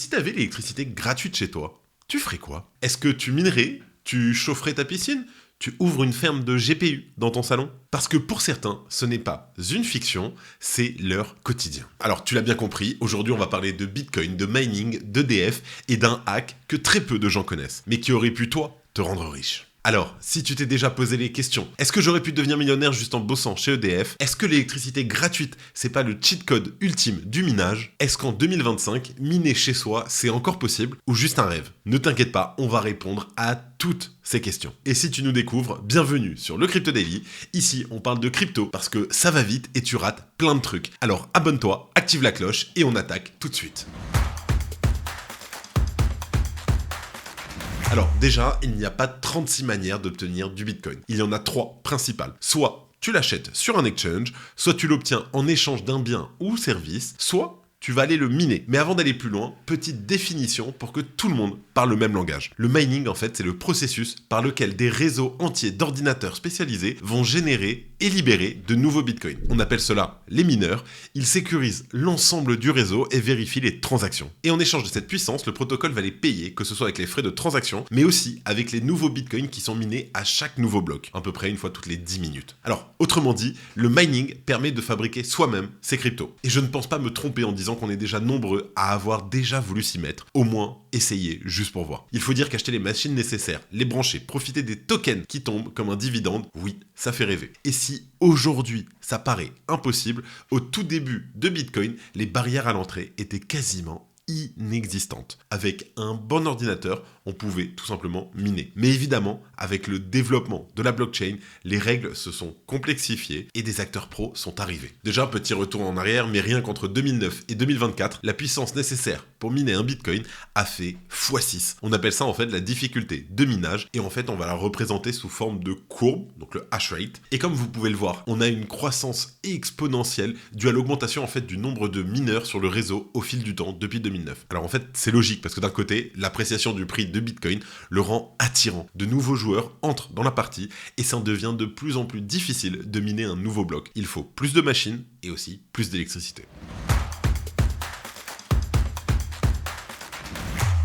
si t'avais l'électricité gratuite chez toi, tu ferais quoi? Est-ce que tu minerais? Tu chaufferais ta piscine? Tu ouvres une ferme de GPU dans ton salon? Parce que pour certains, ce n'est pas une fiction, c'est leur quotidien. Alors tu l'as bien compris, aujourd'hui on va parler de Bitcoin, de mining, d'EDF et d'un hack que très peu de gens connaissent, mais qui aurait pu toi te rendre riche. Alors, si tu t'es déjà posé les questions, est-ce que j'aurais pu devenir millionnaire juste en bossant chez EDF? Est-ce que l'électricité gratuite, c'est pas le cheat code ultime du minage? Est-ce qu'en 2025, miner chez soi, c'est encore possible ou juste un rêve? Ne t'inquiète pas, on va répondre à toutes ces questions. Et si tu nous découvres, bienvenue sur le Crypto Daily. Ici, on parle de crypto parce que ça va vite et tu rates plein de trucs. Alors abonne-toi, active la cloche et on attaque tout de suite. Alors déjà, il n'y a pas 36 manières d'obtenir du Bitcoin. Il y en a 3 principales. Soit tu l'achètes sur un exchange, soit tu l'obtiens en échange d'un bien ou service, soit tu vas aller le miner. Mais avant d'aller plus loin, petite définition pour que tout le monde parle le même langage. Le mining, en fait, c'est le processus par lequel des réseaux entiers d'ordinateurs spécialisés vont générer et libérer de nouveaux bitcoins. On appelle cela les mineurs. Ils sécurisent l'ensemble du réseau et vérifient les transactions. Et en échange de cette puissance, le protocole va les payer, que ce soit avec les frais de transaction, mais aussi avec les nouveaux bitcoins qui sont minés à chaque nouveau bloc, à peu près une fois toutes les 10 minutes. Alors, autrement dit, le mining permet de fabriquer soi-même ses cryptos. Et je ne pense pas me tromper en disant qu'on est déjà nombreux à avoir déjà voulu s'y mettre, au moins essayer juste pour voir. Il faut dire qu'acheter les machines nécessaires, les brancher, profiter des tokens qui tombent comme un dividende, oui, ça fait rêver. Et si aujourd'hui ça paraît impossible, au tout début de Bitcoin, les barrières à l'entrée étaient quasiment inexistantes. Avec un bon ordinateur, on pouvait tout simplement miner. Mais évidemment, avec le développement de la blockchain, les règles se sont complexifiées et des acteurs pros sont arrivés. Déjà, petit retour en arrière, mais rien qu'entre 2009 et 2024, la puissance nécessaire pour miner un Bitcoin a fait x6. On appelle ça en fait la difficulté de minage et en fait on va la représenter sous forme de courbe, donc le hash rate. Et comme vous pouvez le voir, on a une croissance exponentielle due à l'augmentation en fait du nombre de mineurs sur le réseau au fil du temps depuis 2009. Alors en fait c'est logique parce que d'un côté, l'appréciation du prix de Bitcoin le rend attirant. De nouveaux joueurs entrent dans la partie et ça en devient de plus en plus difficile de miner un nouveau bloc. Il faut plus de machines et aussi plus d'électricité.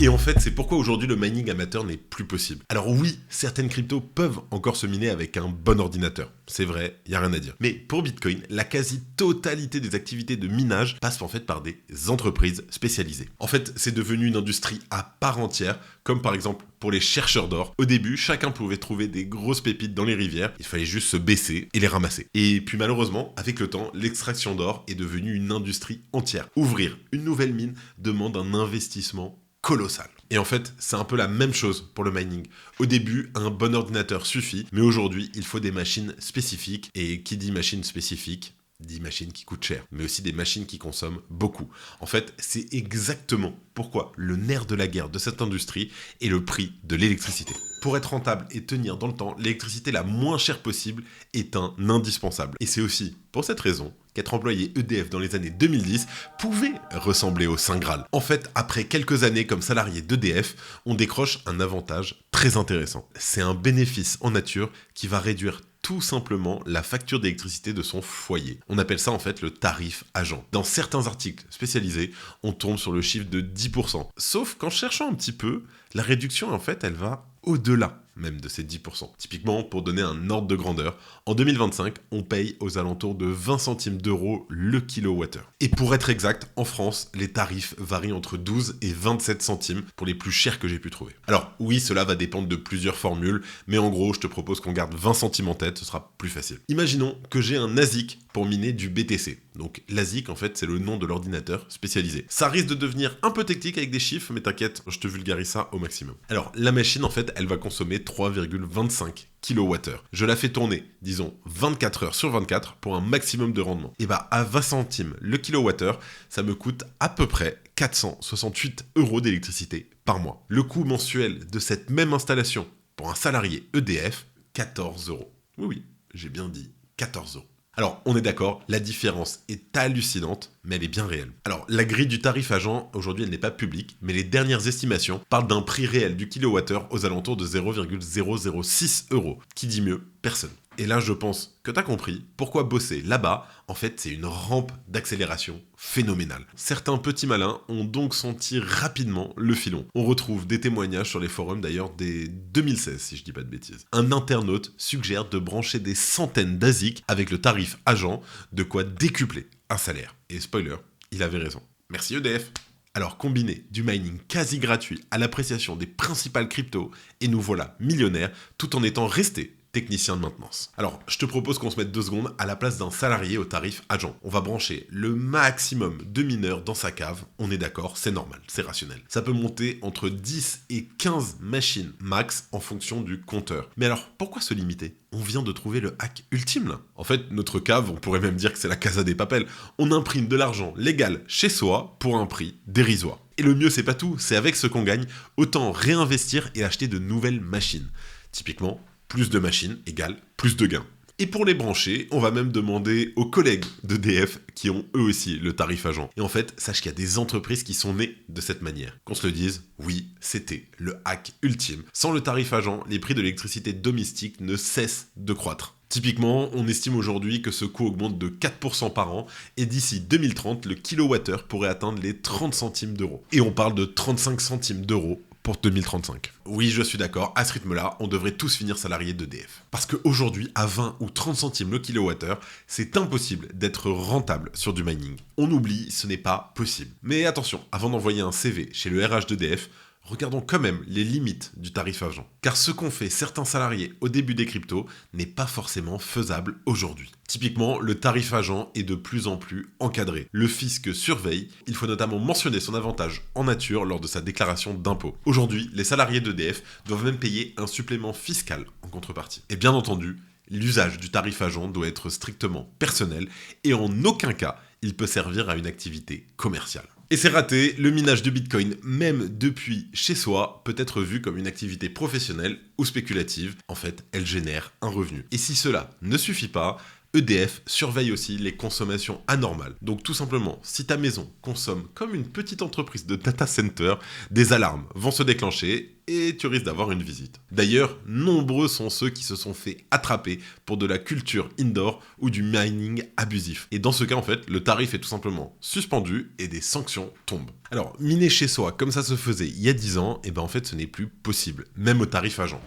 Et en fait, c'est pourquoi aujourd'hui le mining amateur n'est plus possible. Alors oui, certaines cryptos peuvent encore se miner avec un bon ordinateur. C'est vrai, il n'y a rien à dire. Mais pour Bitcoin, la quasi-totalité des activités de minage passent en fait par des entreprises spécialisées. En fait, c'est devenu une industrie à part entière, comme par exemple pour les chercheurs d'or. Au début, chacun pouvait trouver des grosses pépites dans les rivières, il fallait juste se baisser et les ramasser. Et puis malheureusement, avec le temps, l'extraction d'or est devenue une industrie entière. Ouvrir une nouvelle mine demande un investissement colossal. Et en fait, c'est un peu la même chose pour le mining. Au début, un bon ordinateur suffit, mais aujourd'hui, il faut des machines spécifiques. Et qui dit machine spécifique dit machines qui coûtent cher, mais aussi des machines qui consomment beaucoup. En fait, c'est exactement pourquoi le nerf de la guerre de cette industrie est le prix de l'électricité. Pour être rentable et tenir dans le temps, l'électricité la moins chère possible est un indispensable. Et c'est aussi pour cette raison qu'être employé EDF dans les années 2010 pouvait ressembler au Saint Graal. En fait, après quelques années comme salarié d'EDF, on décroche un avantage très intéressant. C'est un bénéfice en nature qui va réduire tout simplement la facture d'électricité de son foyer. On appelle ça en fait le tarif agent. Dans certains articles spécialisés, on tombe sur le chiffre de 10%. Sauf qu'en cherchant un petit peu, la réduction en fait, elle va au-delà même de ces 10%. Typiquement, pour donner un ordre de grandeur, en 2025, on paye aux alentours de 20 centimes d'euros le kilowattheure. Et pour être exact, en France, les tarifs varient entre 12 et 27 centimes pour les plus chers que j'ai pu trouver. Alors oui, cela va dépendre de plusieurs formules, mais en gros, je te propose qu'on garde 20 centimes en tête, ce sera plus facile. Imaginons que j'ai un ASIC pour miner du BTC. Donc l'ASIC, en fait, c'est le nom de l'ordinateur spécialisé. Ça risque de devenir un peu technique avec des chiffres, mais t'inquiète, je te vulgarise ça au maximum. Alors, la machine, en fait, elle va consommer 3,25 kWh. Je la fais tourner, disons, 24 heures sur 24 pour un maximum de rendement. Et bah, à 20 centimes le kilowattheure, ça me coûte à peu près 468 euros d'électricité par mois. Le coût mensuel de cette même installation pour un salarié EDF, 14 euros. Oui, j'ai bien dit 14 euros. Alors, on est d'accord, la différence est hallucinante, mais elle est bien réelle. Alors, la grille du tarif agent, aujourd'hui, elle n'est pas publique, mais les dernières estimations parlent d'un prix réel du kilowattheure aux alentours de 0,006 euros. Qui dit mieux? Personne. Et là, je pense que t'as compris pourquoi bosser là-bas, en fait, c'est une rampe d'accélération phénoménale. Certains petits malins ont donc senti rapidement le filon. On retrouve des témoignages sur les forums d'ailleurs dès 2016, si je dis pas de bêtises. Un internaute suggère de brancher des centaines d'ASIC avec le tarif agent, de quoi décupler un salaire. Et spoiler, il avait raison. Merci EDF. Alors combiner du mining quasi gratuit à l'appréciation des principales cryptos, et nous voilà millionnaires tout en étant restés technicien de maintenance. Alors, je te propose qu'on se mette 2 secondes à la place d'un salarié au tarif agent. On va brancher le maximum de mineurs dans sa cave. On est d'accord, c'est normal, c'est rationnel. Ça peut monter entre 10 et 15 machines max en fonction du compteur. Mais alors, pourquoi se limiter ? On vient de trouver le hack ultime là. En fait, notre cave, on pourrait même dire que c'est la Casa des Papel. On imprime de l'argent légal chez soi pour un prix dérisoire. Et le mieux, c'est pas tout, c'est avec ce qu'on gagne, autant réinvestir et acheter de nouvelles machines. Typiquement, plus de machines égale plus de gains. Et pour les brancher, on va même demander aux collègues d'EDF qui ont eux aussi le tarif agent. Et en fait, sache qu'il y a des entreprises qui sont nées de cette manière. Qu'on se le dise, oui, c'était le hack ultime. Sans le tarif agent, les prix de l'électricité domestique ne cessent de croître. Typiquement, on estime aujourd'hui que ce coût augmente de 4% par an et d'ici 2030, le kilowattheure pourrait atteindre les 30 centimes d'euros. Et on parle de 35 centimes d'euros pour 2035. Oui, je suis d'accord, à ce rythme-là, on devrait tous finir salariés d'EDF. Parce qu'aujourd'hui, à 20 ou 30 centimes le kilowattheure, c'est impossible d'être rentable sur du mining. On oublie, ce n'est pas possible. Mais attention, avant d'envoyer un CV chez le RH d'EDF, regardons quand même les limites du tarif agent. Car ce qu'ont fait certains salariés au début des cryptos n'est pas forcément faisable aujourd'hui. Typiquement, le tarif agent est de plus en plus encadré. Le fisc surveille, il faut notamment mentionner son avantage en nature lors de sa déclaration d'impôt. Aujourd'hui, les salariés d'EDF doivent même payer un supplément fiscal en contrepartie. Et bien entendu, l'usage du tarif agent doit être strictement personnel et en aucun cas, il peut servir à une activité commerciale. Et c'est raté, le minage de Bitcoin, même depuis chez soi, peut être vu comme une activité professionnelle ou spéculative. En fait, elle génère un revenu. Et si cela ne suffit pas, EDF surveille aussi les consommations anormales. Donc tout simplement, si ta maison consomme comme une petite entreprise de data center, des alarmes vont se déclencher et tu risques d'avoir une visite. D'ailleurs, nombreux sont ceux qui se sont fait attraper pour de la culture indoor ou du mining abusif. Et dans ce cas, en fait, le tarif est tout simplement suspendu et des sanctions tombent. Alors, miner chez soi comme ça se faisait il y a 10 ans, et ben en fait, ce n'est plus possible, même au tarif agent.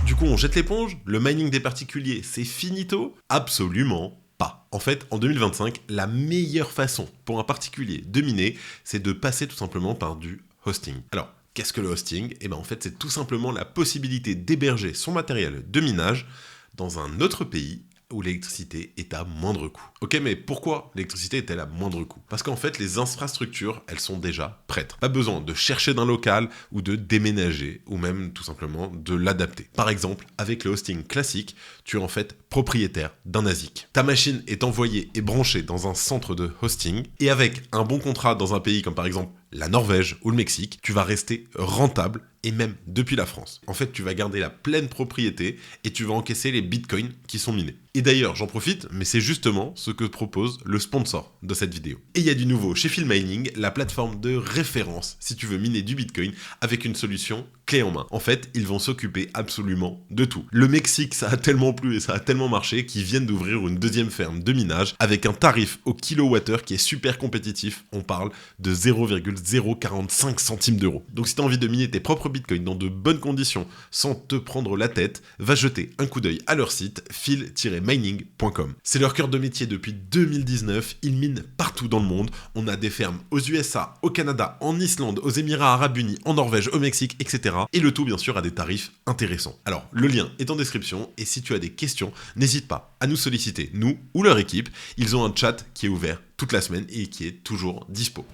Du coup, on jette l'éponge? Le mining des particuliers, c'est finito? Absolument pas. En fait, en 2025, la meilleure façon pour un particulier de miner, c'est de passer tout simplement par du hosting. Alors, qu'est-ce que le hosting? Eh ben en fait, c'est tout simplement la possibilité d'héberger son matériel de minage dans un autre pays où l'électricité est à moindre coût. Ok, mais pourquoi l'électricité est-elle à moindre coût? Parce qu'en fait, les infrastructures, elles sont déjà prêtes. Pas besoin de chercher d'un local ou de déménager, ou même tout simplement de l'adapter. Par exemple, avec le hosting classique, tu es en fait propriétaire d'un ASIC. Ta machine est envoyée et branchée dans un centre de hosting, et avec un bon contrat dans un pays comme par exemple la Norvège ou le Mexique, tu vas rester rentable, et même depuis la France. En fait, tu vas garder la pleine propriété et tu vas encaisser les bitcoins qui sont minés. Et d'ailleurs, j'en profite, mais c'est justement ce que propose le sponsor de cette vidéo. Et il y a du nouveau chez Phil Mining, la plateforme de référence si tu veux miner du bitcoin avec une solution clé en main. En fait, ils vont s'occuper absolument de tout. Le Mexique, ça a tellement plu et ça a tellement marché qu'ils viennent d'ouvrir une deuxième ferme de minage avec un tarif au kilowattheure qui est super compétitif. On parle de 0,045 centimes d'euros. Donc si tu as envie de miner tes propres bitcoins dans de bonnes conditions sans te prendre la tête, va jeter un coup d'œil à leur site phil-mining.com. C'est leur cœur de métier depuis 2019, ils minent partout dans le monde. On a des fermes aux USA, au Canada, en Islande, aux Émirats Arabes Unis, en Norvège, au Mexique, etc. Et le tout bien sûr à des tarifs intéressants. Alors le lien est en description et si tu as des questions, n'hésite pas à nous solliciter, nous ou leur équipe. Ils ont un chat qui est ouvert toute la semaine et qui est toujours dispo.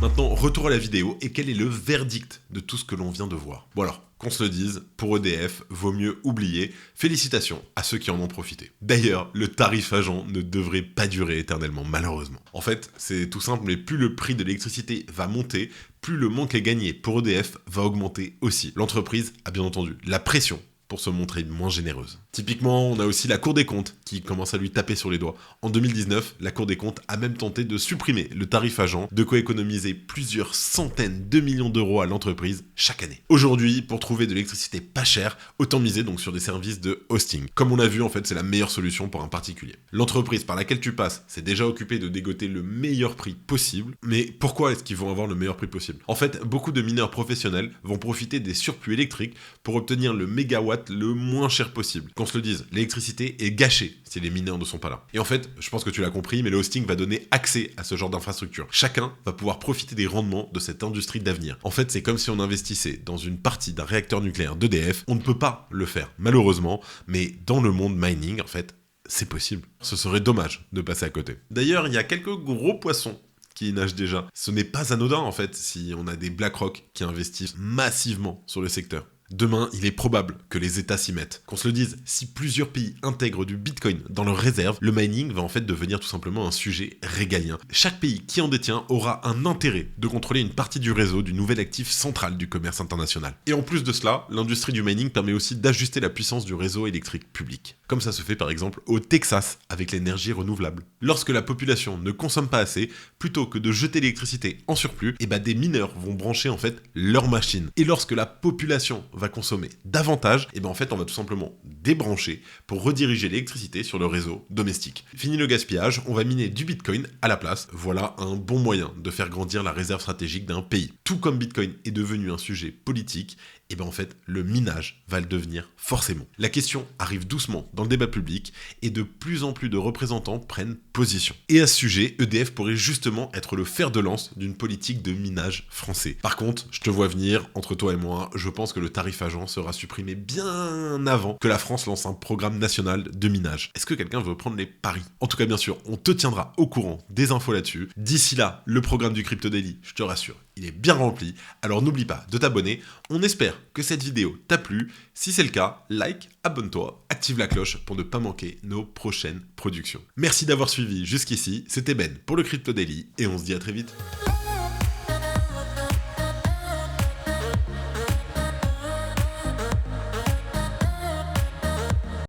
Maintenant, retour à la vidéo, et quel est le verdict de tout ce que l'on vient de voir? Bon alors, qu'on se le dise, pour EDF, vaut mieux oublier. Félicitations à ceux qui en ont profité. D'ailleurs, le tarif agent ne devrait pas durer éternellement, malheureusement. En fait, c'est tout simple, mais plus le prix de l'électricité va monter, plus le manque à gagner pour EDF va augmenter aussi. L'entreprise a bien entendu la pression pour se montrer moins généreuse. Typiquement, on a aussi la Cour des comptes qui commence à lui taper sur les doigts. En 2019, la Cour des comptes a même tenté de supprimer le tarif agent, de quoi économiser plusieurs centaines de millions d'euros à l'entreprise chaque année. Aujourd'hui, pour trouver de l'électricité pas chère, autant miser donc sur des services de hosting. Comme on a vu, en fait, c'est la meilleure solution pour un particulier. L'entreprise par laquelle tu passes s'est déjà occupée de dégoter le meilleur prix possible, mais pourquoi est-ce qu'ils vont avoir le meilleur prix possible? En fait, beaucoup de mineurs professionnels vont profiter des surplus électriques pour obtenir le mégawatt le moins cher possible. Qu'on se le dise, l'électricité est gâchée si les mineurs ne sont pas là. Et en fait, je pense que tu l'as compris, mais le hosting va donner accès à ce genre d'infrastructure. Chacun va pouvoir profiter des rendements de cette industrie d'avenir. En fait, c'est comme si on investissait dans une partie d'un réacteur nucléaire d'EDF. On ne peut pas le faire, malheureusement, mais dans le monde mining, en fait, c'est possible. Ce serait dommage de passer à côté. D'ailleurs, il y a quelques gros poissons qui nagent déjà. Ce n'est pas anodin, en fait, si on a des BlackRock qui investissent massivement sur le secteur. Demain, il est probable que les États s'y mettent. Qu'on se le dise, si plusieurs pays intègrent du Bitcoin dans leurs réserves, le mining va en fait devenir tout simplement un sujet régalien. Chaque pays qui en détient aura un intérêt de contrôler une partie du réseau du nouvel actif central du commerce international. Et en plus de cela, l'industrie du mining permet aussi d'ajuster la puissance du réseau électrique public. Comme ça se fait par exemple au Texas avec l'énergie renouvelable. Lorsque la population ne consomme pas assez, plutôt que de jeter l'électricité en surplus, des mineurs vont brancher en fait leurs machines. Et lorsque la population va consommer davantage, en fait on va tout simplement débrancher pour rediriger l'électricité sur le réseau domestique. Fini le gaspillage, on va miner du Bitcoin à la place. Voilà un bon moyen de faire grandir la réserve stratégique d'un pays. Tout comme Bitcoin est devenu un sujet politique, en fait, le minage va le devenir forcément. La question arrive doucement dans le débat public et de plus en plus de représentants prennent position. Et à ce sujet, EDF pourrait justement être le fer de lance d'une politique de minage français. Par contre, je te vois venir, entre toi et moi, je pense que le tarif agent sera supprimé bien avant que la France lance un programme national de minage. Est-ce que quelqu'un veut prendre les paris? En tout cas, bien sûr, on te tiendra au courant des infos là-dessus. D'ici là, le programme du Crypto Daily, je te rassure, il est bien rempli, alors n'oublie pas de t'abonner. On espère que cette vidéo t'a plu. Si c'est le cas, like, abonne-toi, active la cloche pour ne pas manquer nos prochaines productions. Merci d'avoir suivi jusqu'ici, c'était Ben pour le Crypto Daily et on se dit à très vite.